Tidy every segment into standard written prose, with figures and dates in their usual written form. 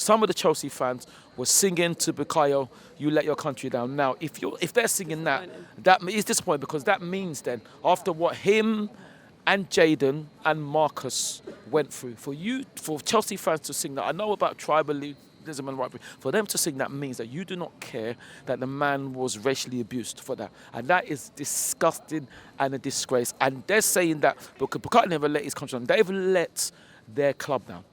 some of the Chelsea fans were singing to Bukayo, "You let your country down." Now, if they're singing that is disappointing, because that means then, after what him and Jadon and Marcus went through, for Chelsea fans to sing that, I know about tribalism and rivalry, for them to sing that means that you do not care that the man was racially abused for that. And that is disgusting and a disgrace. And they're saying that because Bukayo never let his country down, they've let their club down.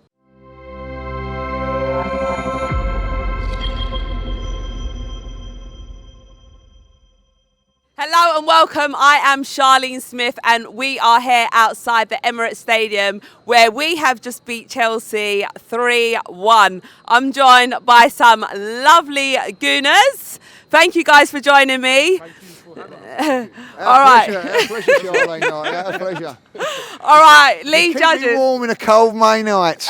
Hello and welcome. I am Charlene Smith and we are here outside the Emirates Stadium where we have just beat Chelsea 3-1. I'm joined by some lovely Gooners. Thank you guys for joining me. Thank you for having us. All right. Our pleasure, Charlene. Our pleasure. All right, lead judges. Keep me warm in a cold May night.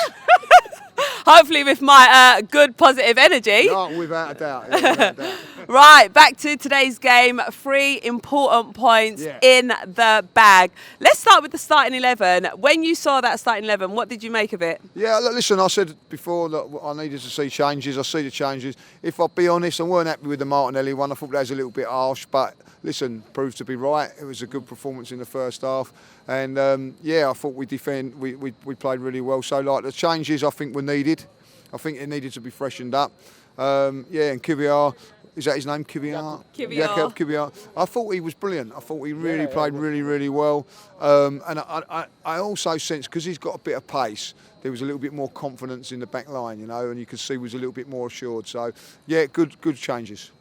Hopefully with my good positive energy. No, without a doubt. Yeah, without a doubt. Right, back to today's game. 3 important points in the bag. Let's start with the starting 11. When you saw that starting 11, what did you make of it? Yeah, look, listen, I said before that I needed to see changes. I see the changes. If I'll be honest, I weren't happy with the Martinelli one. I thought that was a little bit harsh, but listen, proved to be right. It was a good performance in the first half. And I thought we played really well. So like the changes I think were needed. I think it needed to be freshened up. And Kivior, is that his name? Kivior? Kivior. I thought he was brilliant. I thought he really played really well. And I also sensed, because he's got a bit of pace, there was a little bit more confidence in the back line, you know, and you could see he was a little bit more assured. So, yeah, good changes.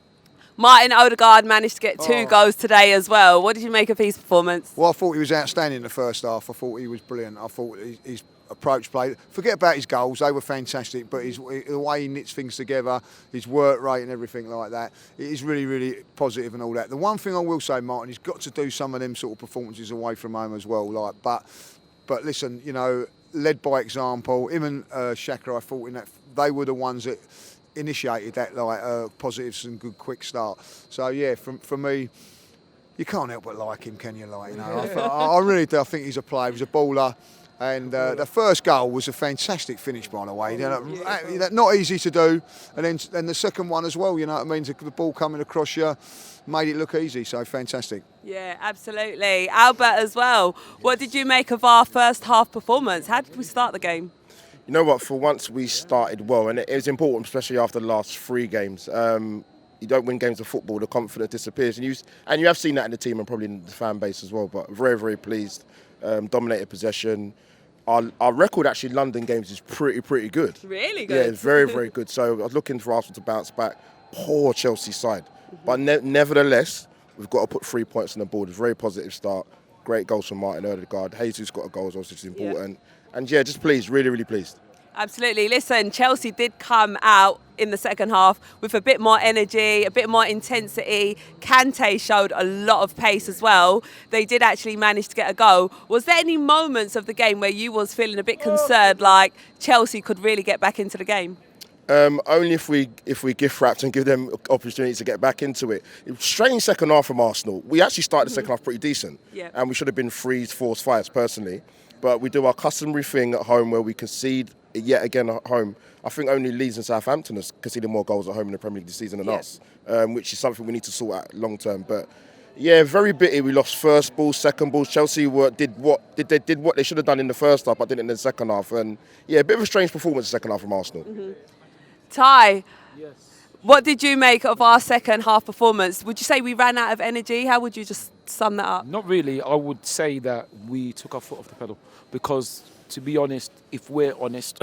Martin Odegaard managed to get 2 goals today as well. What did you make of his performance? Well, I thought he was outstanding in the first half. I thought he was brilliant. I thought his approach play. Forget about his goals; they were fantastic. But the way he knits things together, his work rate and everything like that, it is really positive and all that. The one thing I will say, Martin, he's got to do some of them sort of performances away from home as well. Like, but listen, you know, led by example. Him and Xhaka, I thought in that they were the ones that initiated that positives and good quick start. So yeah, for me, you can't help but like him, can you? Like, you know, I really do. I think he's a player. He's a baller. And the first goal was a fantastic finish, by the way. You know, not easy to do. And then the second one as well, you know what I mean? The ball coming across you made it look easy. So fantastic. Yeah, absolutely. Albert as well. What did you make of our first half performance? How did we start the game? You know what, for once we started well, and it was important, especially after the last 3 games. You don't win games of football, the confidence disappears. And you have seen that in the team and probably in the fan base as well, but very pleased. Dominated possession. Our record actually London games is pretty good. Really good? Yeah, it's very good. So I was looking for Arsenal to bounce back. Poor Chelsea side. But nevertheless, we've got to put 3 points on the board. It's a very positive start. Great goals from Martin Odegaard. Jesus got a goal as well, which is important. Yeah. And yeah, just pleased, really pleased. Absolutely. Listen, Chelsea did come out in the second half with a bit more energy, a bit more intensity. Kante showed a lot of pace as well. They did actually manage to get a goal. Was there any moments of the game where you was feeling a bit concerned, like Chelsea could really get back into the game? Only if we gift wrapped and give them opportunities to get back into it. Strange second half from Arsenal. We actually started the second half pretty decent, and we should have been 3s, 4s, 5s personally. But we do our customary thing at home where we concede yet again at home. I think only Leeds and Southampton have conceded more goals at home in the Premier League this season than us, which is something we need to sort out long term. But yeah, very bitty. We lost first balls, second balls. Chelsea did what they should have done in the first half, but didn't in the second half. And yeah, a bit of a strange performance in the second half from Arsenal. Ty, what did you make of our second half performance? Would you say we ran out of energy? How would you just sum that up? Not really. I would say that we took our foot off the pedal because, to be honest, if we're honest,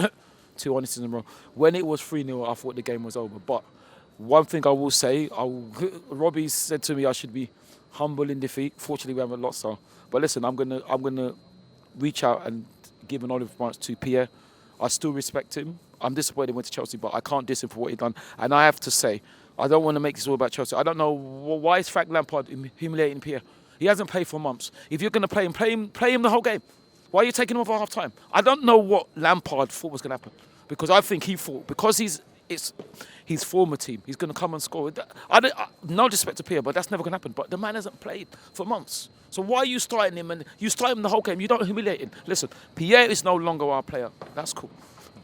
2 honest in a row, when it was 3-0, I thought the game was over. But one thing I will say, Robbie said to me I should be humble in defeat. Fortunately, we haven't lost. But listen, I'm gonna reach out and give an olive branch to Pierre. I still respect him. I'm disappointed he went to Chelsea, but I can't diss him for what he's done. And I have to say, I don't want to make this all about Chelsea. I don't know why is Frank Lampard humiliating Pierre. He hasn't played for months. If you're going to play him the whole game. Why are you taking him off at half time? I don't know what Lampard thought was going to happen, because I think he thought because it's his former team, he's going to come and score. No disrespect to Pierre, but that's never going to happen. But the man hasn't played for months. So why are you starting him? And you start him the whole game. You don't humiliate him. Listen, Pierre is no longer our player. That's cool.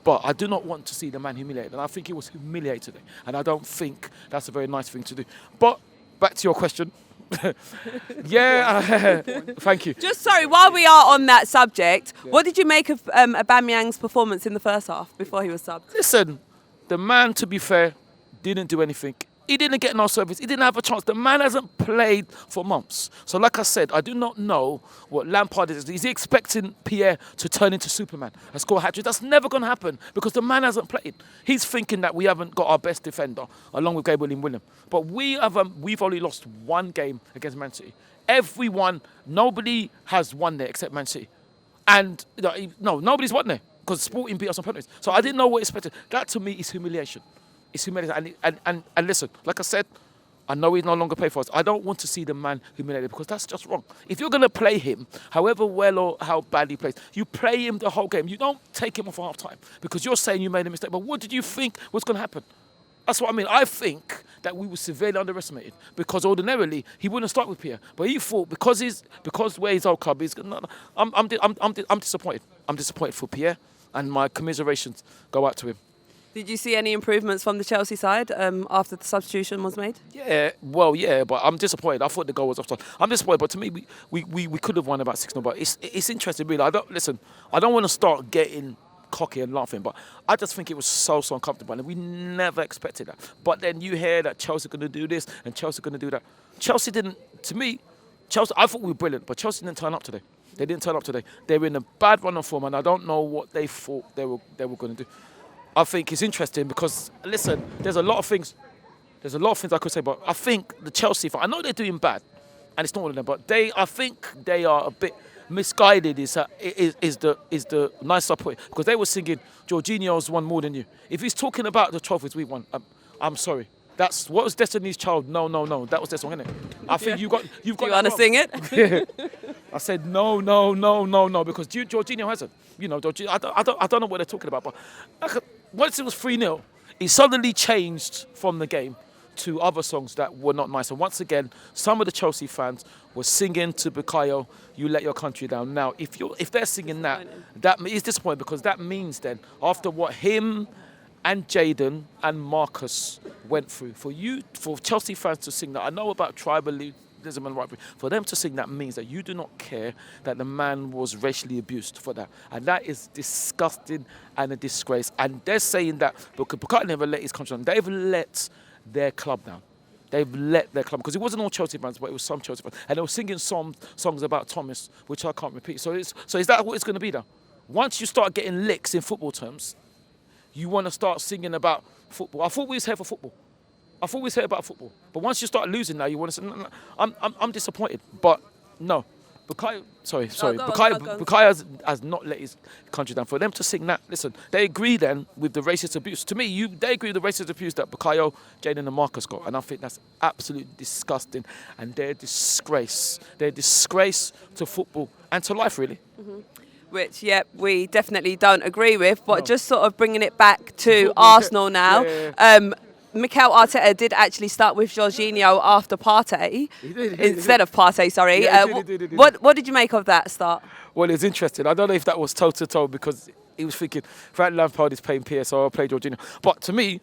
But I do not want to see the man humiliated. And I think he was humiliated today. And I don't think that's a very nice thing to do. But back to your question. Thank you. Just sorry, while we are on that subject, what did you make of Aubameyang's performance in the first half before he was subbed? Listen, the man, to be fair, didn't do anything. He didn't get no service. He didn't have a chance. The man hasn't played for months. So like I said, I do not know what Lampard is. Is he expecting Pierre to turn into Superman and score a hat-trick? That's never going to happen because the man hasn't played. He's thinking that we haven't got our best defender along with Gabriel and William. But we've only lost one game against Man City. Nobody has won there except Man City. And nobody's won there because Sporting beat us on penalties. So I didn't know what expected. That to me is humiliation. It's humiliating. And listen, like I said, I know he's no longer playing for us. I don't want to see the man humiliated because that's just wrong. If you're going to play him, however well or how bad he plays, you play him the whole game. You don't take him off at half time because you're saying you made a mistake. But what did you think was going to happen? That's what I mean. I think that we were severely underestimated because ordinarily he wouldn't start with Pierre. But he thought because where his old club is, I'm disappointed. I'm disappointed for Pierre, and my commiserations go out to him. Did you see any improvements from the Chelsea side after the substitution was made? Yeah, but I'm disappointed. I thought the goal was offside. I'm disappointed, but to me, we could have won about 6-0. But it's interesting, really. I don't want to start getting cocky and laughing, but I just think it was so uncomfortable, and we never expected that. But then you hear that Chelsea are going to do this and Chelsea are going to do that. Chelsea didn't. To me, Chelsea. I thought we were brilliant, but Chelsea didn't turn up today. They didn't turn up today. They were in a bad run of form, and I don't know what they thought they were going to do. I think it's interesting because, listen, there's a lot of things I could say, but I think the Chelsea, I know they're doing bad, and it's not all of them, but I think they are a bit misguided is the nice up point, because they were singing Jorginho's won more than you. If he's talking about the trophies we won, I'm sorry. That's what was Destiny's Child. No. That was their song, isn't it? I think you've got. Do you want to sing it? Yeah. I said no, because Jorginho hasn't. I don't know what they're talking about, but once it was 3-0, he suddenly changed from the game to other songs that were not nice. And once again, some of the Chelsea fans were singing to Bukayo, "You let your country down." Now, if they're singing that is disappointing, because that means then after what him and Jadon and Marcus went through, for Chelsea fans to sing that, I know about tribalism and rivalry, for them to sing that means that you do not care that the man was racially abused for that. And that is disgusting and a disgrace. And they're saying that Bukayo never let his country down. They've let their club down. They've let their club, because it wasn't all Chelsea fans, but it was some Chelsea fans. And they were singing songs about Thomas, which I can't repeat. So is that what it's going to be, though? Once you start getting licks in football terms, you want to start singing about football. I thought we was here for football. I thought we was here about football. But once you start losing now, you want to say, no, I'm disappointed. But no. Bukayo has not let his country down. For them to sing that, listen, they agree then with the racist abuse. To me, they agree with the racist abuse that Bukayo, Jadon and Marcus got. And I think that's absolutely disgusting. And they're a disgrace. They're a disgrace to football and to life, really. Mm-hmm. Which, we definitely don't agree with. But just sort of bringing it back to Arsenal now. Mikel Arteta did actually start with Jorginho after Partey, instead of Partey, sorry. Yeah, he did. What did you make of that start? Well, it's interesting. I don't know if that was toe-to-toe, because he was thinking, Frank Lampard is playing PS, so I'll play Jorginho. But to me,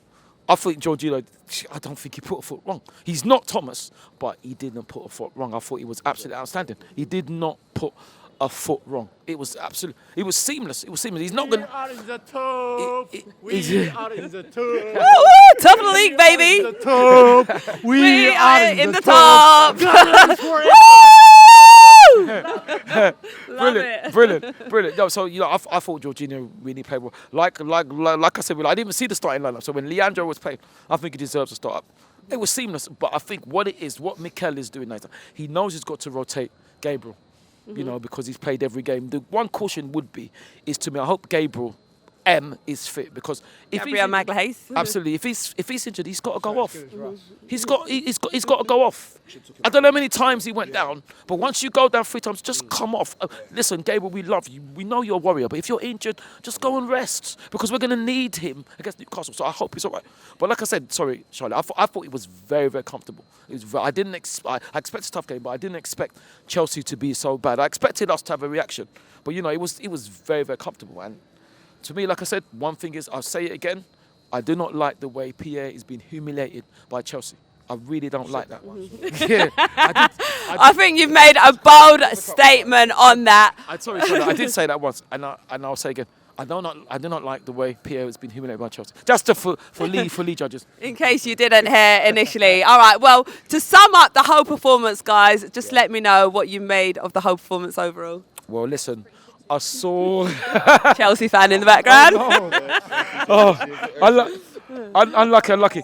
I think Jorginho, I don't think he put a foot wrong. He's not Thomas, but he didn't put a foot wrong. I thought he was absolutely outstanding. He did not put a foot wrong. It was seamless. He's not going to... We are in the top. We are in the top. Woo! Top of the league, baby. The top. We are in the top. Brilliant. Yo, so I thought Jorginho really played well. Like I said, I didn't even see the starting lineup. So when Leandro was playing, I think he deserves a start up. It was seamless, but I think what Mikel is doing now, he knows he's got to rotate Gabriel. Because he's played every game. The one caution is to me, I hope Gabriel is fit, because if Gabriel Magalhaes. Absolutely, if he's injured, he's got to go off. He's got to go off. I don't know how many times he went down, but once you go down 3 times, just come off. Listen, Gabriel, we love you. We know you're a warrior, but if you're injured, just go and rest, because we're going to need him against Newcastle. So I hope he's all right. But like I said, sorry, Charlie, I thought he was very, very comfortable. I expected a tough game, but I didn't expect Chelsea to be so bad. I expected us to have a reaction, but it was very, very comfortable. And to me, like I said, one thing is, I'll say it again, I do not like the way Pierre is being humiliated by Chelsea. I really don't like that. Yeah, I think you've made a bold statement on that. Sorry, I did say that once, and I'll say again. I do not like the way Pierre has been humiliated by Chelsea. Just for Lee judges. In case you didn't hear initially. All right, well, to sum up the whole performance, guys, just let me know what you made of the whole performance overall. Well, listen, I saw... Chelsea fan in the background. Unlucky.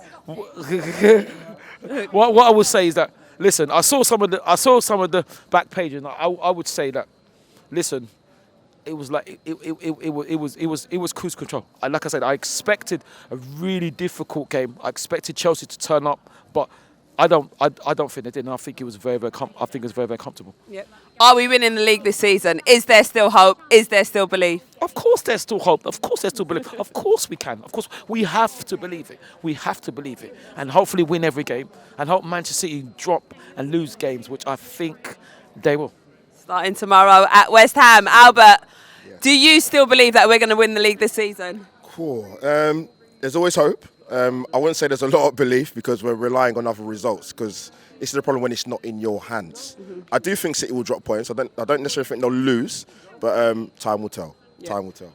What I would say is that, listen, I saw some of the back page, and I would say that, listen, it was like it was cruise control. And like I said, I expected a really difficult game. I expected Chelsea to turn up, but I don't think they did. And I think it was very comfortable. Yep. Are we winning the league this season? Is there still hope? Is there still belief? Of course there's still hope. Of course there's still belief. Of course we can. Of course we have to believe it. We have to believe it. And hopefully win every game. And hope Manchester City drop and lose games, which I think they will. Starting tomorrow at West Ham. Albert, do you still believe that we're going to win the league this season? Cool. There's always hope. I wouldn't say there's a lot of belief because we're relying on other results, because this is the problem when it's not in your hands. I do think City will drop points. I don't necessarily think they'll lose, but time will tell. Yeah. Time will tell.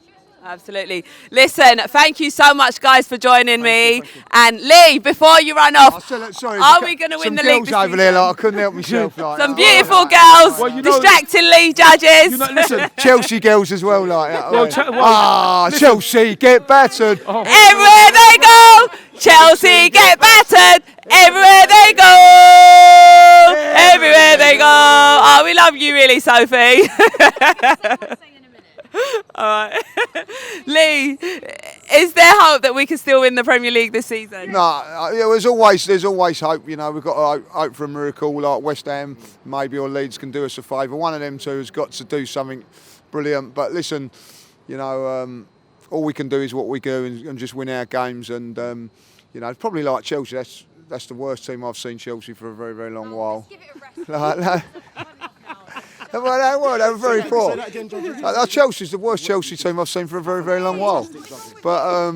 Absolutely. Listen, thank you so much, guys, for joining me. And Lee, before you run off, are we going to win the league this over season? there, like, I couldn't help myself. Like, Some beautiful girls, Well, distractingly judges. Listen, Chelsea girls as well, like that. Well, Chelsea get battered. Everywhere they go, Chelsea get battered. Everywhere they go, everywhere they go. Oh, we love you, really, Sophie. All right. Lee, is there hope that we can still win the Premier League this season? No, there's always hope. You know, we've got to hope for a miracle, like West Ham, maybe, or Leeds can do us a favour. One of them two has got to do something brilliant. But listen, you know, all we can do is what we do and just win our games. And you know, probably like Chelsea, that's the worst team I've seen Chelsea for a very, very long while. Well, they were very poor. Chelsea's the worst Chelsea team I've seen for a very, very long while. But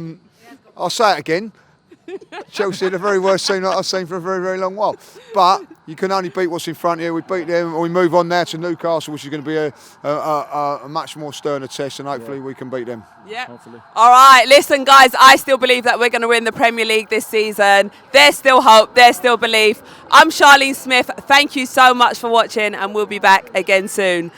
I'll say it again. Chelsea are the very worst team that I've seen for a very, very long while. But you can only beat what's in front of you. We beat them, or we move on now to Newcastle, which is going to be a much more sterner test, and hopefully we can beat them. Yeah. All right. Listen, guys, I still believe that we're going to win the Premier League this season. There's still hope. There's still belief. I'm Charlene Smith. Thank you so much for watching, and we'll be back again soon.